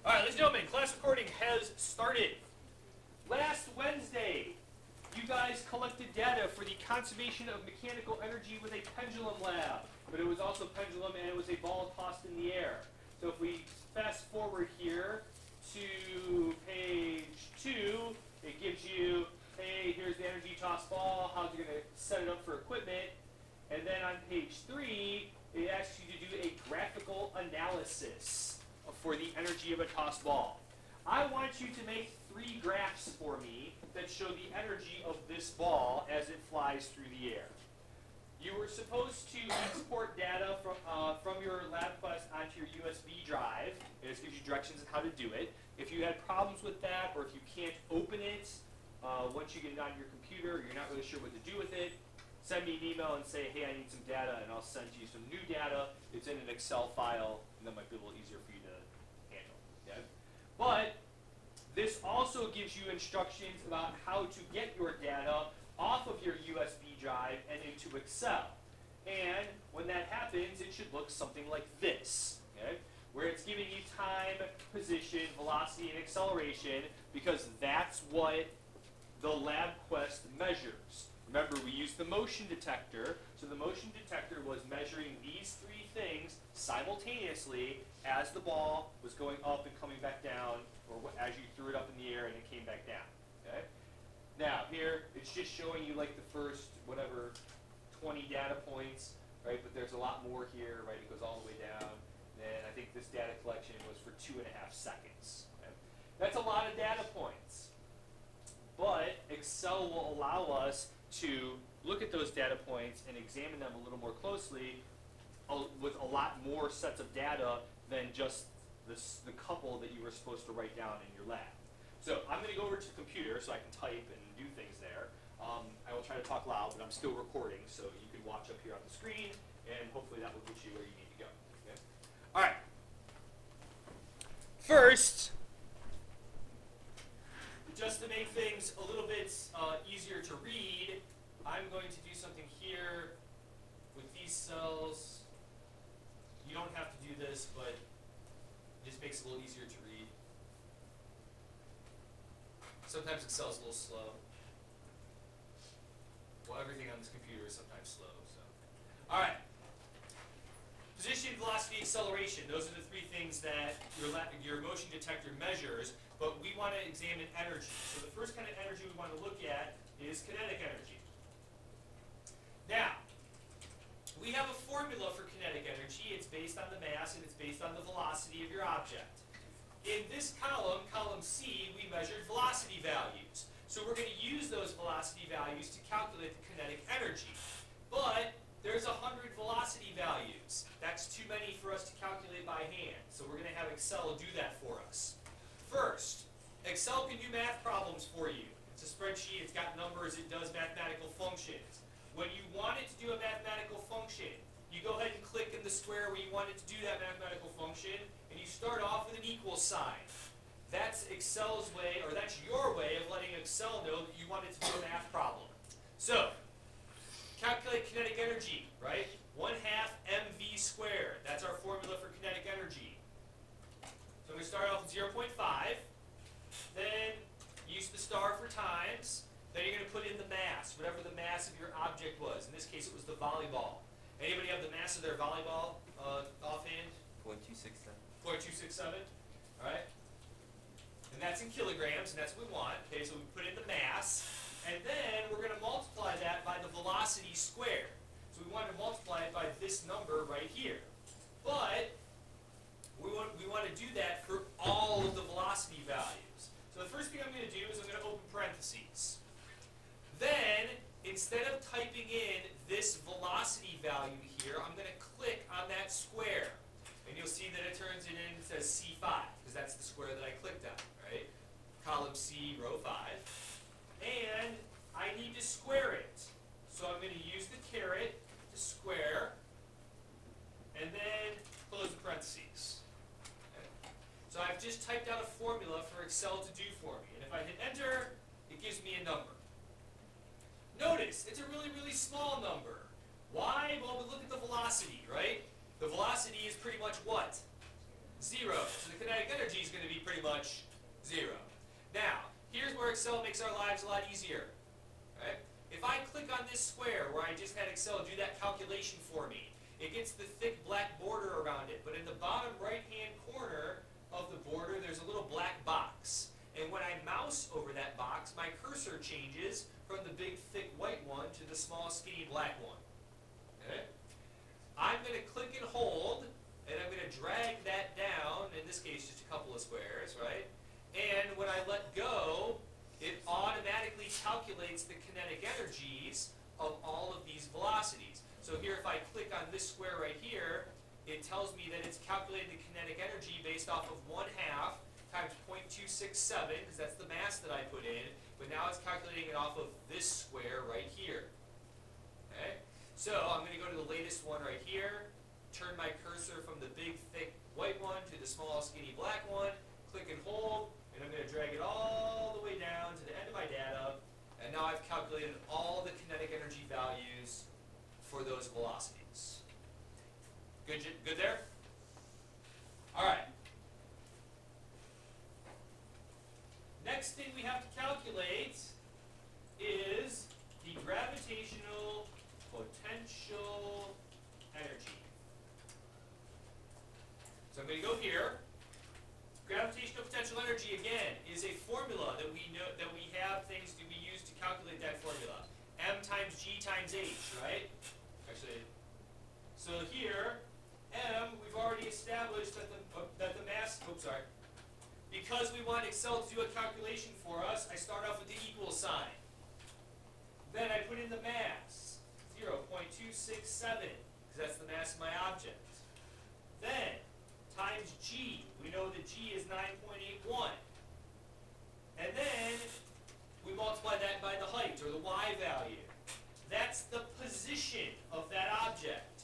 All right, ladies and gentlemen, class recording has started. Last Wednesday, you guys collected data for the conservation of mechanical energy with a pendulum lab. But it was also pendulum and it was a ball tossed in the air. So if we fast forward here to page 2, it gives you, hey, here's the energy tossed ball, how's it going to set it up for equipment. And then on page 3, it asks you to do a graphical analysis for the energy of a tossed ball. I want you to make 3 graphs for me that show the energy of this ball as it flies through the air. You were supposed to export data from your LabQuest onto your USB drive. It just gives you directions on how to do it. If you had problems with that, or if you can't open it once you get it on your computer, or you're not really sure what to do with it, send me an email and say, hey, I need some data, and I'll send you some new data. It's in an Excel file, and that might be a little easier for you to handle. Okay? But this also gives you instructions about how to get your data off of your USB drive and into Excel. And when that happens, it should look something like this, okay? Where it's giving you time, position, velocity, and acceleration, because that's what the LabQuest measures. Remember, we used the motion detector, so the motion detector was measuring these 3 things simultaneously as the ball was going up and coming back down, or as you threw it up in the air and it came back down. Okay? Now, here, it's just showing you like the first, whatever, 20 data points, right? But there's a lot more here, right? It goes all the way down. And I think this data collection was for 2.5 seconds. Okay? That's a lot of data points. But Excel will allow us to look at those data points and examine them a little more closely with a lot more sets of data than just the couple that you were supposed to write down in your lab. So I'm going to go over to the computer so I can type and do things there. I will try to talk loud, but I'm still recording, so you can watch up here on the screen, and hopefully that will get you where you need to go. Okay? All right. First, just to make things a little bit easier to read, I'm going to do something here with these cells. You don't have to do this, but it just makes it a little easier to read. Sometimes Excel's a little slow. Well, everything on this computer is sometimes slow. So, all right. Position, velocity, acceleration. Those are the 3 things that your motion detector measures, but we want to examine energy. So the first kind of energy we want to look at is kinetic energy. Now, we have a formula for kinetic energy. It's based on the mass and it's based on the velocity of your object. In this column, column C, we measured velocity values. So we're going to use those velocity values to calculate the kinetic energy. But there's 100 velocity values. That's too many for us to calculate by hand. So we're going to have Excel do that for us. First, Excel can do math problems for you. It's a spreadsheet, it's got numbers, it does mathematical functions. When you want it to do a mathematical function, you go ahead and click in the square where you want it to do that mathematical function, and you start off with an equal sign. That's Excel's way, or that's your way of letting Excel know that you want it to do a math problem. So, calculate kinetic energy, right? 1/2 mv squared. That's our formula for kinetic energy. So I'm going to start off with 0.5. Then use the star for times. Then you're going to put in the mass, whatever the mass of your object was. In this case, it was the volleyball. Anybody have the mass of their volleyball offhand? 0.267. 0.267. All right. And that's in kilograms, and that's what we want. Okay, so we put in the mass. And then we're going to multiply that by the velocity squared. So we want to multiply it by this number right here. But we want to do that for all of the velocity values. So the first thing I'm going to do is I'm going to open parentheses. Then, instead of typing in this velocity value here, I'm going to click on that square. And you'll see that it turns it in and says C5, because that's the square that I clicked on, right? Column C, row 5. And I need to square it. So I'm going to use the caret to square, and then close the parentheses. Okay. So I've just typed out a formula for Excel to do for me. And if I hit enter, it gives me a number. Notice, it's a really, really small number. Why? Well, we look at the velocity, right? The velocity is pretty much what? 0. So the kinetic energy is going to be pretty much 0. Now, here's where Excel makes our lives a lot easier. Right? If I click on this square where I just had Excel do that calculation for me, it gets the thick black border around it. But in the bottom right-hand corner of the border, there's a little black box. And when I mouse over that box, my cursor changes from the big, thick white one to the small, skinny black one. Okay? I'm going to click and hold, and I'm going to drag that down, in this case just a couple of squares, right? And when I let go, it automatically calculates the kinetic energies of all of these velocities. So here, if I click on this square right here, it tells me that it's calculating the kinetic energy based off of 1/2 times 0.267, because that's the mass that I put in, but now it's calculating it off of this square right here. Okay? So I'm going to go to the latest one right here, turn my cursor from the big, thick white one to the small, skinny black one, click and hold, and I'm going to drag it all the way down to the end of my data, and now I've calculated all the kinetic energy values for those velocities. Good there? All right. Next thing we have to calculate is the gravitational potential energy. So I'm going to go here. Gravitational potential energy, again, is a formula that we know that we have things that we use to calculate that formula. M times G times H, right? Actually, so here, M, we've already established that the mass, because we want Excel to do a calculation for us, I start off with the equal sign. Then I put in the mass, 0.267, because that's the mass of my object. Then, times G. We know that G is 9.81. And then, we multiply that by the height, or the Y value. That's the position of that object.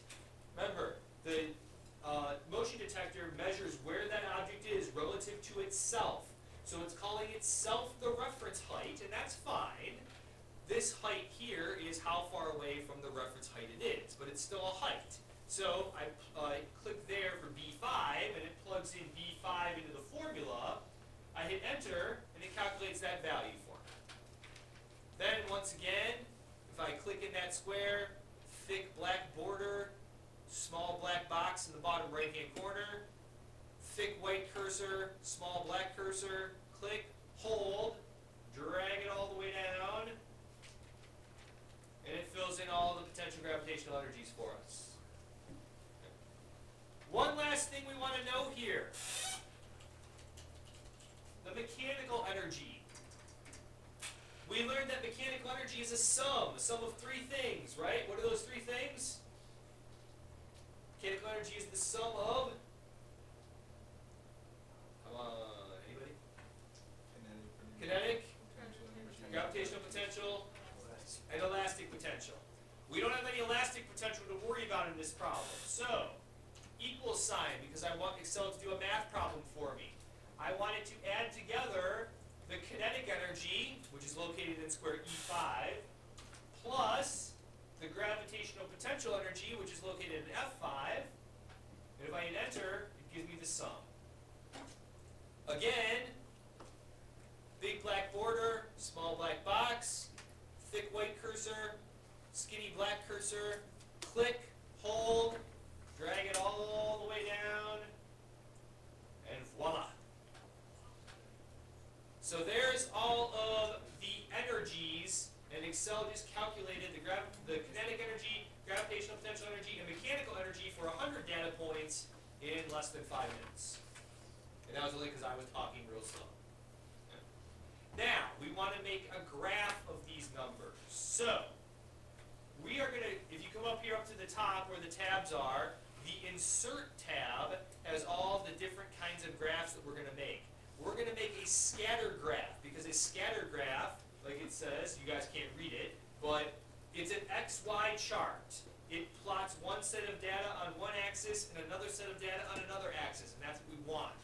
Remember, the motion detector measures where that object is relative to itself. So it's calling itself the reference height, and that's fine. This height here is how far away from the reference height it is, but it's still a height. So I click there for B5, and it plugs in B5 into the formula. I hit enter, and it calculates that value for me. Then once again, if I click in that square, thick black border, small black box in the bottom right-hand corner, thick white cursor, small black cursor, click, hold, drag it all the way down, and it fills in all the potential gravitational energies for us. One last thing we want to know here. The mechanical energy. We learned that mechanical energy is a sum of three things, right? What are those three things? Mechanical energy is the sum of, come on, anybody? Kinetic, gravitational potential, and elastic potential. We don't have any elastic potential to worry about in this problem. So, equal sign, because I want Excel to do a math problem for me. I want it to add together the kinetic energy, which is located in square E5, plus the gravitational potential energy, which is located in F5. And if I hit enter, it gives me the sum. Again, big black border, small black box, thick white cursor, skinny black cursor, click, hold, drag it all the way down, and voila. So there's all of the energies, and Excel just calculated the kinetic energy, gravitational potential energy, and mechanical energy for 100 data points in less than 5 minutes. And that was only because I was talking real slow. Okay. Now, we want to make a graph of these numbers. So, we are going to, if you come up here up to the top where the tabs are, the Insert tab has all the different kinds of graphs that we're going to make. We're going to make a scatter graph, because a scatter graph, like it says, you guys can't read it, but it's an XY chart. It plots one set of data on one axis and another set of data on another axis, and that's what we want.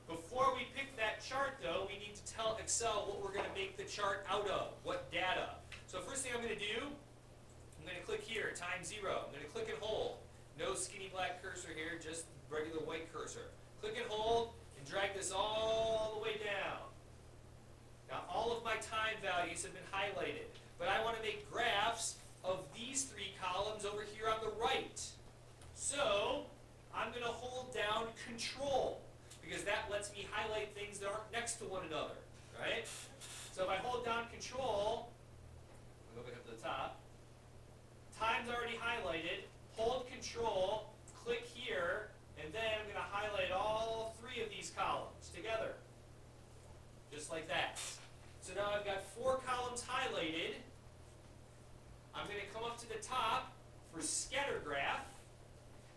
Before we pick that chart, though, we need to tell Excel what we're going to make the chart out of, what data. So first thing I'm going to do, I'm going to click here, time 0. I'm going to click and hold. No skinny black cursor here, just regular white cursor. Click and hold and drag this all the way down. Now all of my time values have been highlighted, but I want to make graphs of these three columns over here on the right. So I'm going to hold down Control, because that lets me highlight things that aren't next to one another, right? So if I hold down Control, I'll go back up to the top, time's already highlighted, hold Control, click here, and then I'm going to highlight all three of these columns together, just like that. So now I've got 4 columns highlighted. I'm going to come up to the top for scatter graph.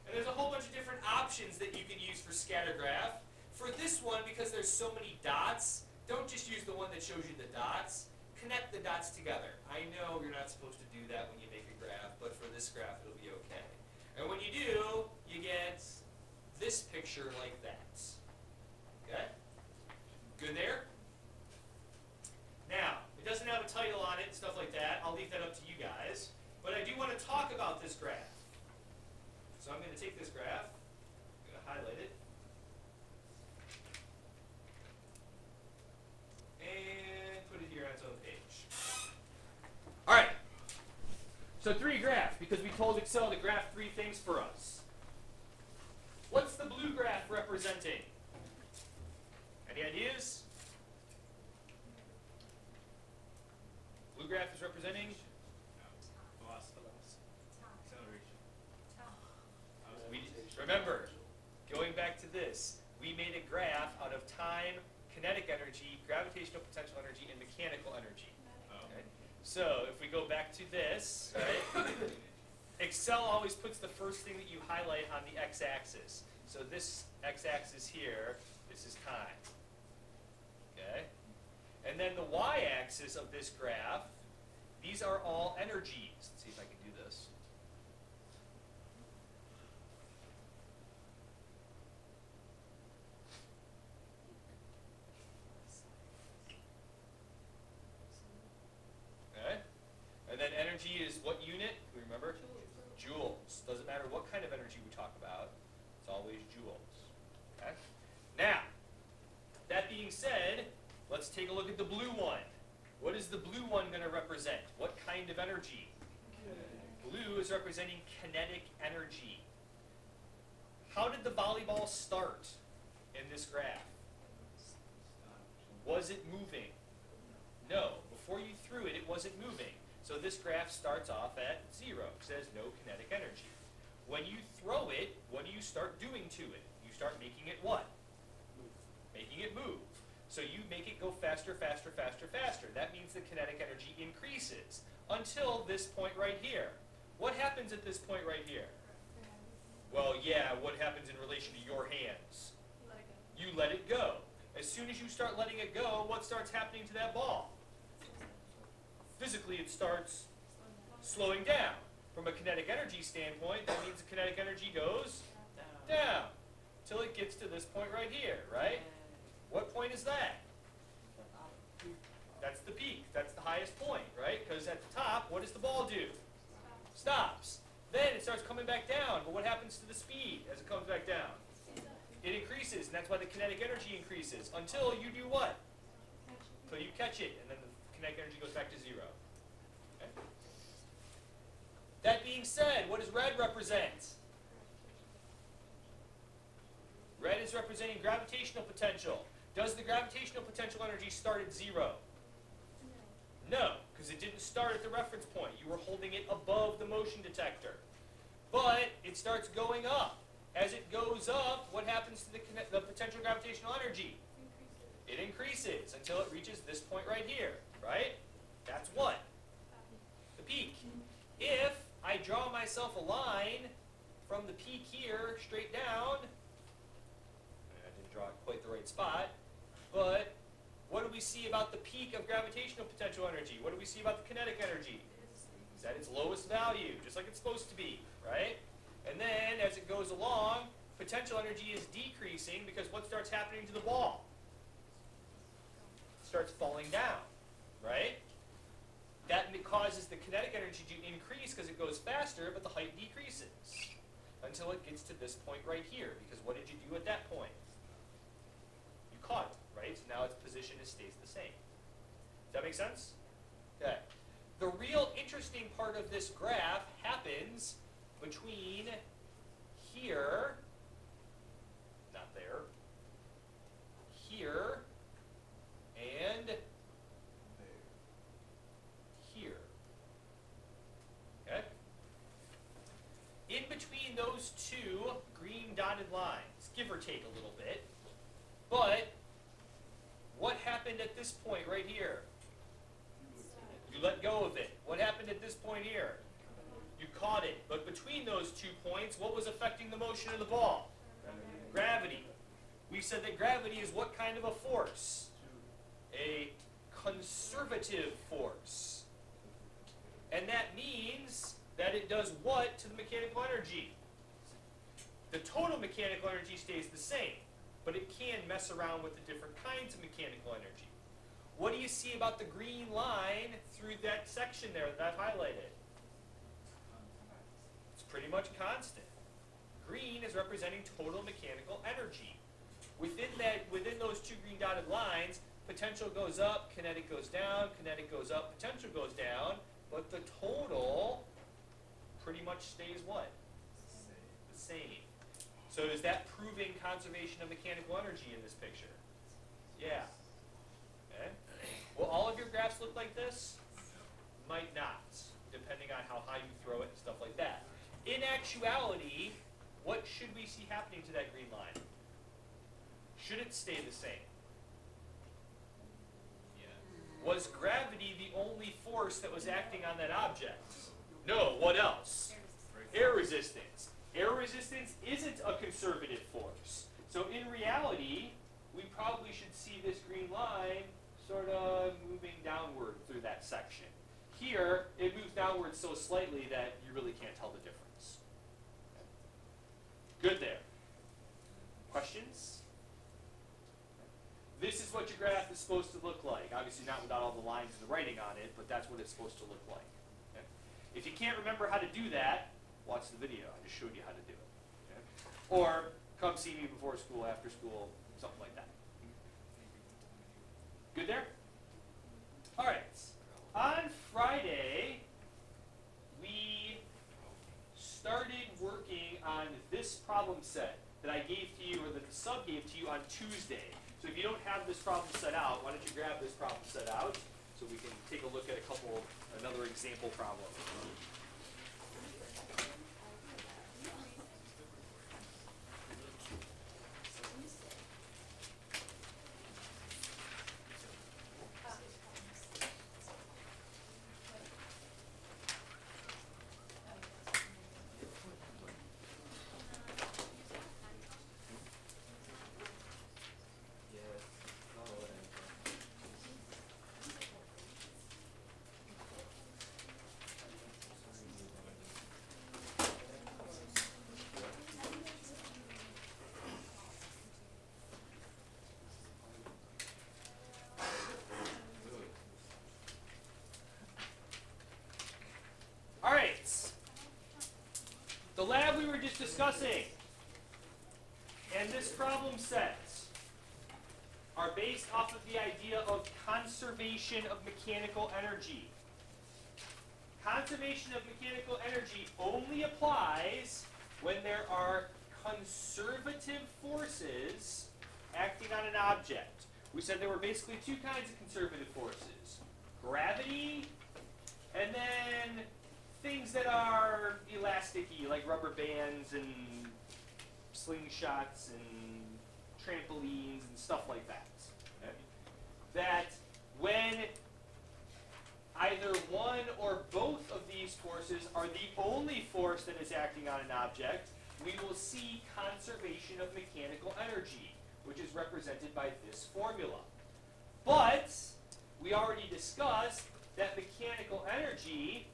And there's a whole bunch of different options that you can use for scatter graph. For this one, because there's so many dots, don't just use the one that shows you the dots. Connect the dots together. I know you're not supposed to do that when you make a graph, but for this graph it'll be okay. And when you do, you get this picture like that. Okay? Good there? Now, it doesn't have a title on it and stuff like that. I'll leave that up to you guys. But I do want to talk about this graph. So I'm going to take this graph, I'm going to highlight it, and put it here on its own page. All right. So 3 graphs, because we told Excel to graph 3 things for us. What's the blue graph representing? Any ideas? Blue graph is representing? Remember, going back to this, we made a graph out of time, kinetic energy, gravitational potential energy, and mechanical energy. Okay? So if we go back to this, right, Excel always puts the first thing that you highlight on the x-axis. So this x-axis here, this is time. Okay? And then the y-axis of this graph, these are all energies. Let's see if I can do this. Okay? And then energy is what unit? Can we remember? Joules. Doesn't matter what kind of energy we talk about. It's always joules. Okay? Now, that being said, let's take a look at the blue one. What is the blue one going to represent? What kind of energy? Blue is representing kinetic energy. How did the volleyball start in this graph? Was it moving? No. Before you threw it, it wasn't moving. So this graph starts off at 0. It says no kinetic energy. When you throw it, what do you start doing to it? You start making it what? Making it move. So you make it go faster, faster, faster, faster. That means the kinetic energy increases until this point right here. What happens at this point right here? Well, yeah, what happens in relation to your hands? You let it go. As soon as you start letting it go, what starts happening to that ball? Physically, it starts slowing down. From a kinetic energy standpoint, that means the kinetic energy goes down until it gets to this point right here, right? What point is that? That's the peak. That's the highest point, right? Because at the top, what does the ball do? Stops. Then it starts coming back down. But what happens to the speed as it comes back down? It increases, and that's why the kinetic energy increases. Until you do what? Until you catch it, and then the kinetic energy goes back to 0. Okay? That being said, what does red represent? Red is representing gravitational potential. Does the gravitational potential energy start at 0? No, because it didn't start at the reference point. You were holding it above the motion detector. But it starts going up. As it goes up, what happens to the potential gravitational energy? It increases until it reaches this point right here, right? That's what? The peak. If I draw myself a line from the peak here straight down, I didn't draw it quite the right spot, but what do we see about the peak of gravitational potential energy? What do we see about the kinetic energy? It's at its lowest value, just like it's supposed to be, right? And then, as it goes along, potential energy is decreasing because what starts happening to the ball? It starts falling down, right? That causes the kinetic energy to increase because it goes faster, but the height decreases until it gets to this point right here. Because what did you do at that point? make sense? Okay. The real interesting part of this graph happens between here, not there, here, and here. Okay? In between those two green dotted lines, give or take a little bit, but what happened at this point right here? You let go of it. What happened at this point here? You caught it. But between those 2 points, what was affecting the motion of the ball? Gravity. We said that gravity is what kind of a force? A conservative force. And that means that it does what to the mechanical energy? The total mechanical energy stays the same, but it can mess around with the different kinds of mechanical energy. What do you see about the green line through that section there that I've highlighted? It's pretty much constant. Green is representing total mechanical energy. Within those two green dotted lines, potential goes up, kinetic goes down, kinetic goes up, potential goes down, but the total pretty much stays what? The same. So is that proving conservation of mechanical energy in this picture? Yeah. Okay. Will all of your graphs look like this? Might not, depending on how high you throw it and stuff like that. In actuality, what should we see happening to that green line? Should it stay the same? Was gravity the only force that was acting on that object? No, what else? Air resistance. Air resistance isn't a conservative force. So in reality, we probably should see this green line sort of moving downward through that section. Here, it moves downward so slightly that you really can't tell the difference. Good there. Questions? This is what your graph is supposed to look like. Obviously not without all the lines and the writing on it, but that's what it's supposed to look like. Okay? If you can't remember how to do that, watch the video. I just showed you how to do it. Okay? Or come see me before school, after school, something like that. Good there? All right. On Friday, we started working on this problem set that I gave to you, or that the sub gave to you on Tuesday. So if you don't have this problem set out, why don't you grab this problem set out so we can take a look at another example problem. The lab we were just discussing and this problem set are based off of the idea of conservation of mechanical energy. Conservation of mechanical energy only applies when there are conservative forces acting on an object. We said there were basically two kinds of conservative forces. Gravity, and then things that are elasticy, like rubber bands and slingshots and trampolines and stuff like that. Okay? That when either one or both of these forces are the only force that is acting on an object, we will see conservation of mechanical energy, which is represented by this formula. But we already discussed that mechanical energy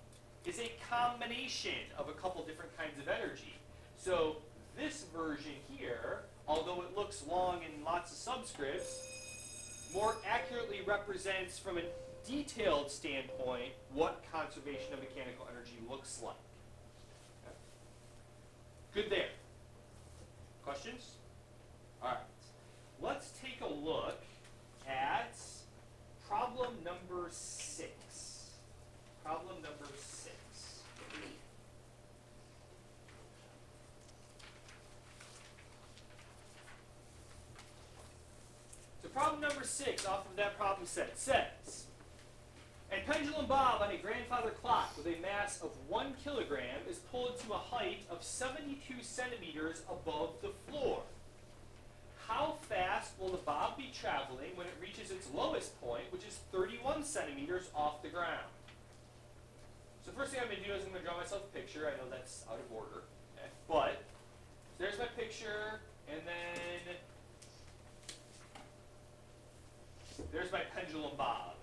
is a combination of a couple different kinds of energy. So this version here, although it looks long and lots of subscripts, more accurately represents from a detailed standpoint what conservation of mechanical energy looks like. Okay. Good there. Questions? All right. Let's take a look at problem number 6. problem number 6 off of that problem set says, a pendulum bob on a grandfather clock with a mass of 1 kilogram is pulled to a height of 72 centimeters above the floor. How fast will the bob be traveling when it reaches its lowest point, which is 31 centimeters off the ground? So first thing I'm going to do is I'm going to draw myself a picture. I know that's out of order, okay? But there's my picture, and then there's my pendulum bob.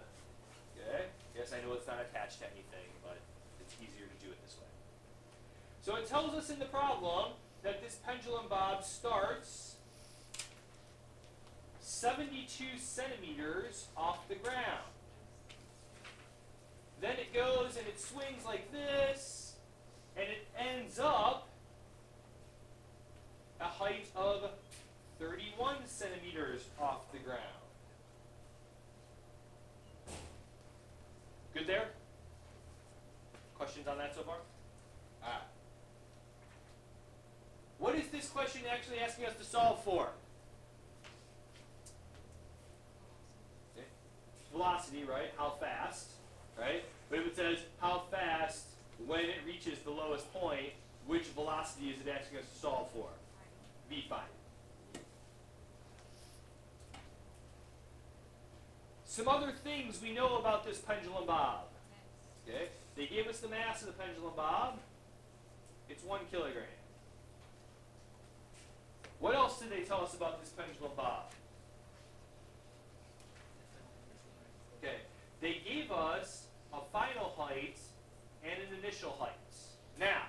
Okay? Yes, I know it's not attached to anything, but it's easier to do it this way. So it tells us in the problem that this pendulum bob starts 72 centimeters off the ground. Then it goes and it swings like this, and it ends up a height of 31 centimeters off the ground. Good there? Questions on that so far? What is this question actually asking us to solve for? Okay. Velocity, right? How fast, right? But if it says how fast when it reaches the lowest point, which velocity is it asking us to solve for? V find. Some other things we know about this pendulum bob. Okay? They gave us the mass of the pendulum bob. It's 1 kilogram. What else did they tell us about this pendulum bob? Okay. They gave us a final height and an initial height. Now,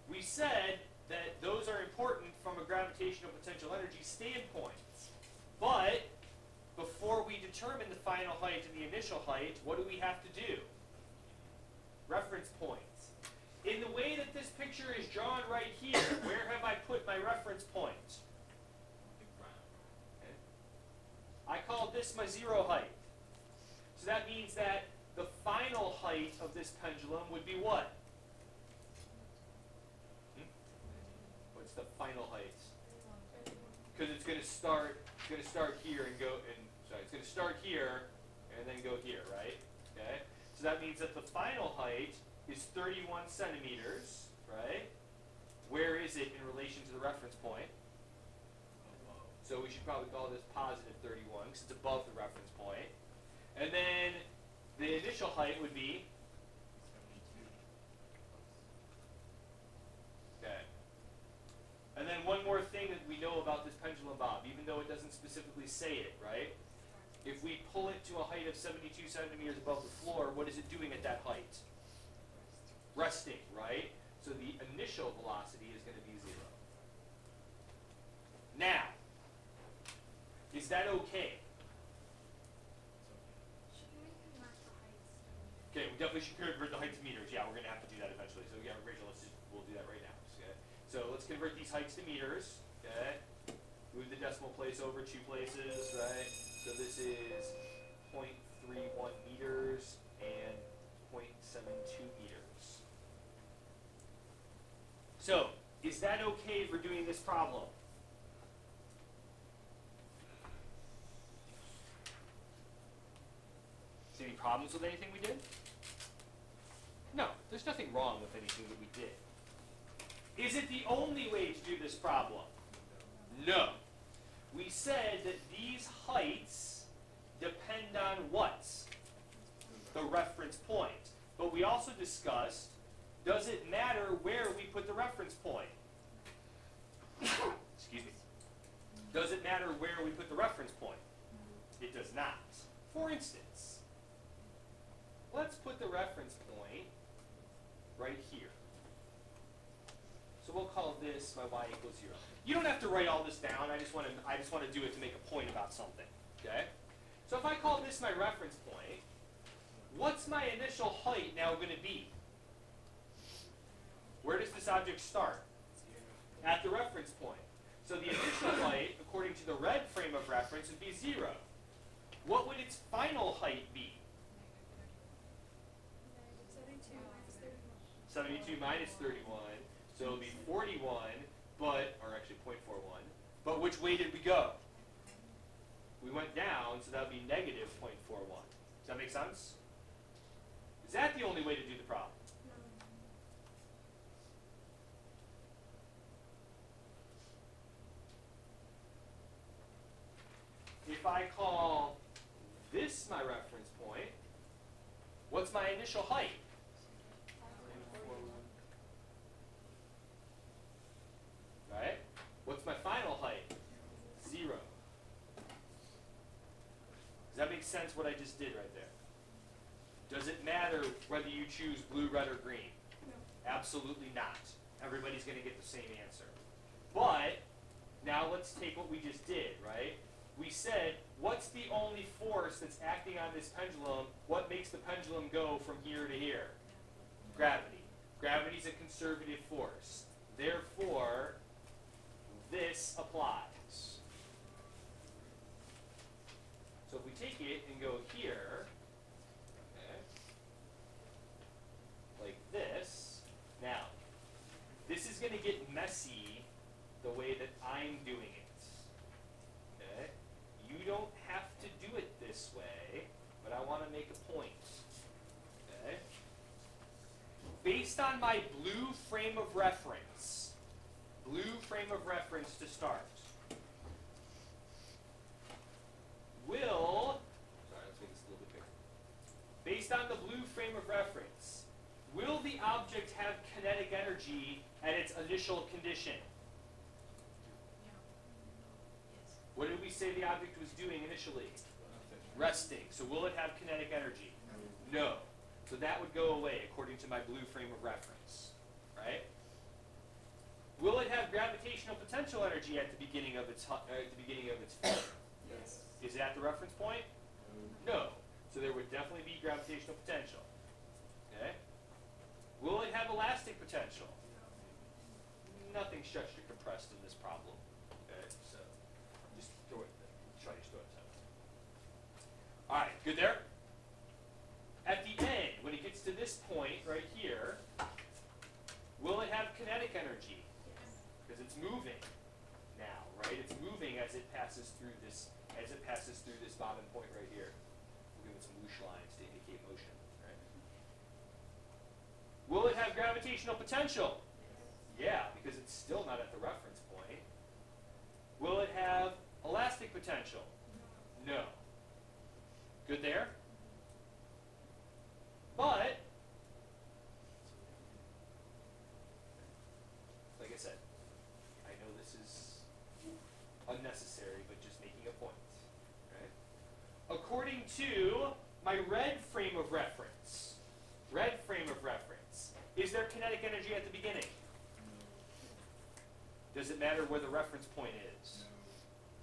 we said that those are important from a gravitational potential energy standpoint. But before we determine the final height and the initial height, what do we have to do? Reference points. In the way that this picture is drawn right here, where have I put my reference point? Okay. I call this my 0 height. So that means that the final height of this pendulum would be what? What's the final height? Because it's going to start here and go, it's going to start here and then go here, right? Okay. So that means that the final height is 31 centimeters, right? Where is it in relation to the reference point? So we should probably call this positive 31 because it's above the reference point. And then the initial height would be? 72. Okay. And then one more thing that we know about this pendulum bob, even though it doesn't specifically say it, right? If we pull it to a height of 72 centimeters above the floor, what is it doing at that height? Resting, right? So the initial velocity is going to be 0. Now, is that okay? Okay, we definitely should convert the height to meters. Yeah, we're going to have to do that eventually. So yeah, Rachel, we'll do that right now. Okay? So let's convert these heights to meters. Okay? Move the decimal place over 2 places, right? So this is 0.31 meters and 0.72 meters. So, is that okay for doing this problem? Is there any problems with anything we did? No, there's nothing wrong with anything that we did. Is it the only way to do this problem? No. We said that these heights depend on what? The reference point. But we also discussed, does it matter where we put the reference point? Excuse me. Does it matter where we put the reference point? It does not. For instance, let's put the reference point right here. So we'll call this my y equals 0. You don't have to write all this down. I just want to do it to make a point about something. Okay? So if I call this my reference point, what's my initial height now going to be? Where does this object start? At the reference point. So the initial height, according to the red frame of reference, would be 0. What would its final height be? 72 minus 31. So it would be 41, or actually 0.41. But which way did we go? We went down, so that would be negative 0.41. Does that make sense? Is that the only way to do the problem? If I call this my reference point, what's my initial height? Right? What's my final height? 0. Does that make sense what I just did right there? Does it matter whether you choose blue, red, or green? No. Absolutely not. Everybody's going to get the same answer. But now let's take what we just did, right? We said, what's the only force that's acting on this pendulum? What makes the pendulum go from here to here? Gravity. Gravity's a conservative force. Therefore, this applies. So if we take it and go here, okay, like this, now, this is going to get messy the way that I'm doing it. Okay? You don't have to do it this way, but I want to make a point. Okay? Based on my blue frame of reference to start, let's make this a little bit bigger. Based on the blue frame of reference, will the object have kinetic energy at its initial condition? What did we say the object was doing initially? Resting. So will it have kinetic energy? No. So that would go away according to my blue frame of reference. Right? Will it have gravitational potential energy at the beginning of its flight? Yes. Is it at the reference point? No. So there would definitely be gravitational potential. Okay? Will it have elastic potential? Nothing stretched or compressed in this problem. Okay? So just throw it, try to throw it out. All right, good there? At the end, when it gets to this point right here, will it have kinetic energy? Because it's moving now, right? It's moving as it passes through this bottom point right here. We're giving some whoosh lines to indicate motion, right? Will it have gravitational potential? Yeah, because it's still not at the reference point. Will it have elastic potential? No. Good there? But, like I said, I know this is unnecessary, but just making a point. Right? According to my red frame of reference, is there kinetic energy at the beginning? Does it matter where the reference point is?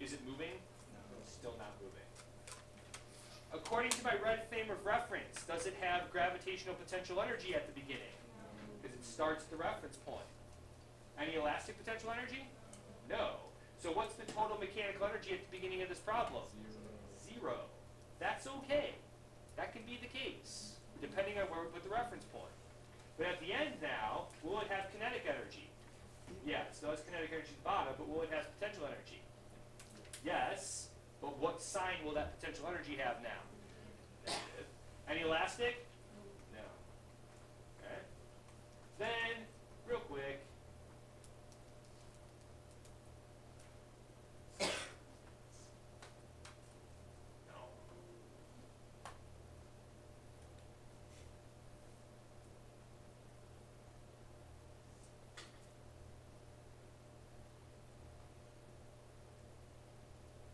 Is it moving? Still not moving. According to my red frame of reference, does it have gravitational potential energy at the beginning? Because it starts at the reference point. Any elastic potential energy? No. So what's the total mechanical energy at the beginning of this problem? 0. That's okay. That can be the case, depending on where we put the reference point. But at the end now, will it have kinetic energy? Yes, it does kinetic energy at the bottom, but will it have potential energy? Yes, but what sign will that potential energy have now? Negative. Any elastic? No. Okay. Then, real quick,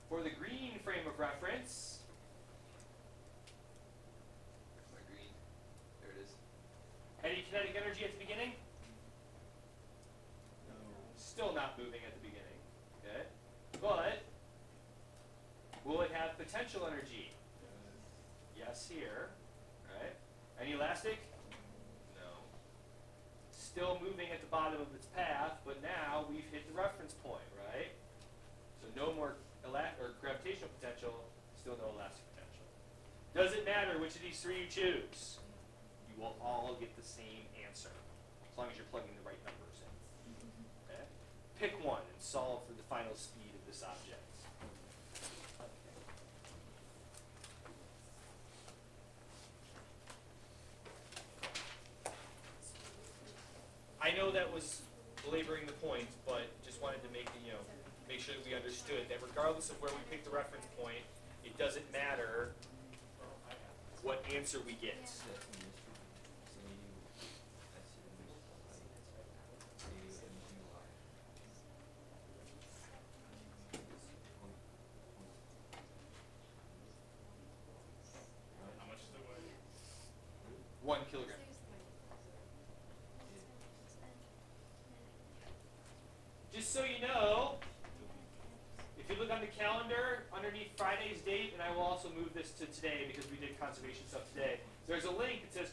for the green frame of reference, My green. There it is. any kinetic energy at the beginning? No. Still not moving at the beginning. Okay? But will it have potential energy? Yes, here. Right? Any elastic? No. Still moving at the bottom of its path, but now we've hit the reference point, right? So no more gravitational potential, still no elastic potential. Does it matter which of these three you choose? You will all get the same answer, as long as you're plugging the right numbers in. Okay? Pick one and solve for the final speed of this object. Okay. I know that was belaboring the point, but just wanted to make make sure that we understood that regardless of where we pick the reference point, it doesn't matter what answer we get. How much does it weigh? 1 kilogram. Just so you know, if you look on the calendar underneath Friday's date, and I will also move this to today because we did conservation stuff today, there's a link that says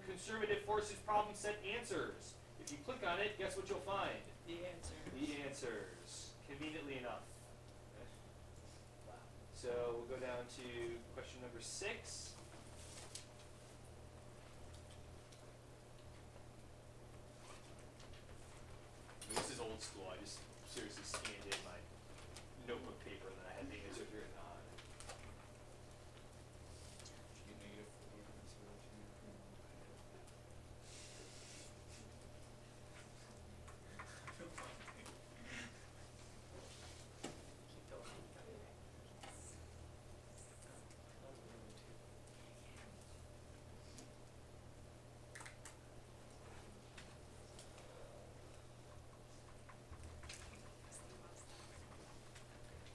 Conservative Forces Problem Set Answers. If you click on it, guess what you'll find? The answer. The answers, conveniently enough. So we'll go down to question number 6. This is old school. I just seriously scanned in my notebook paper and then I had the answer written on.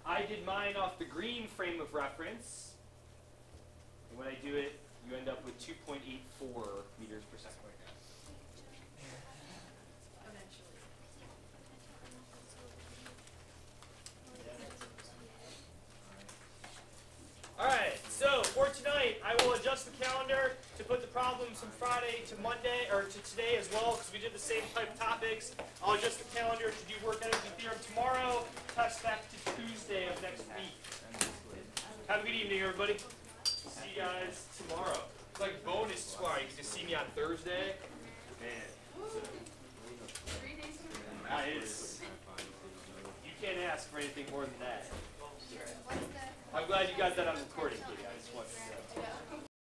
I did mine off the green frame of reference. And when I do it, you end up with 2.84 meters per second. Alright, so for tonight, I will adjust the calendar to put the problems from Friday to Monday, or to today as well, because we did the same type of topics. I'll adjust the calendar to do work energy theorem tomorrow, test back to Tuesday of next week. Have a good evening, everybody. See you guys tomorrow. It's like bonus tomorrow. You can just see me on Thursday. Man. You can't ask for anything more than that. I'm glad you got that on recording, Katie. I just wanted to